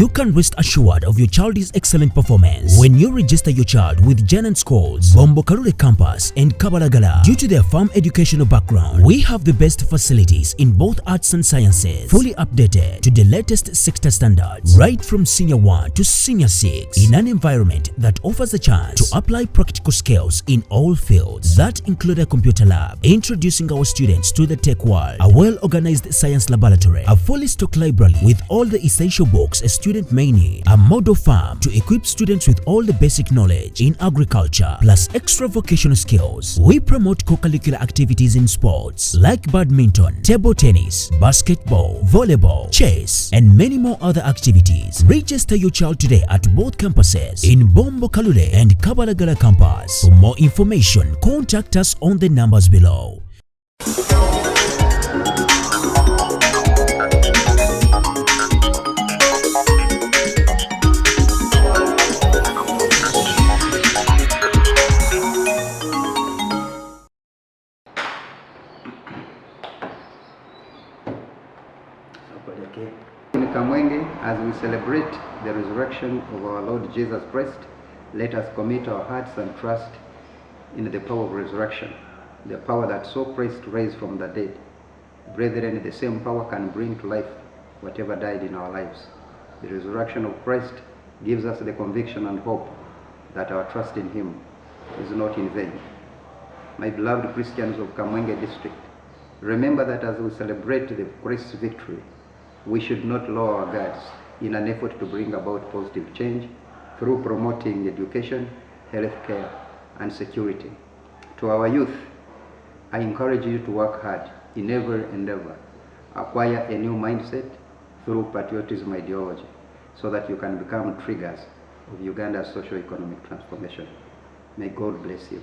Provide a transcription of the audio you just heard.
You can rest assured of your child's excellent performance when you register your child with Janan Schools, Bombo Kalule Campus and Kabalagala. Due to their firm educational background, we have the best facilities in both arts and sciences, fully updated to the latest sector standards, right from Senior 1 to Senior 6, in an environment that offers a chance to apply practical skills in all fields. That include a computer lab, introducing our students to the tech world, a well-organized science laboratory, a fully stocked library with all the essential books a student may need, a model farm to equip students with all the basic knowledge in agriculture, plus extra vocational skills. We promote co-curricular activities in sports like badminton, table tennis, basketball, volleyball, chess, and many more other activities. Register your child today at both campuses in Bombo Kalule and Kabalagala campus. For more information, contact us on the numbers below. In Kamwenge, as we celebrate the resurrection of our Lord Jesus Christ, let us commit our hearts and trust in the power of resurrection, the power that saw Christ raised from the dead. Brethren, the same power can bring to life whatever died in our lives. The resurrection of Christ gives us the conviction and hope that our trust in Him is not in vain. My beloved Christians of Kamwenge district, remember that as we celebrate the Christ's victory, we should not lower our guards in an effort to bring about positive change through promoting education, healthcare, and security. To our youth, I encourage you to work hard in every endeavor, acquire a new mindset through patriotism ideology, so that you can become triggers of Uganda's socio-economic transformation. May God bless you.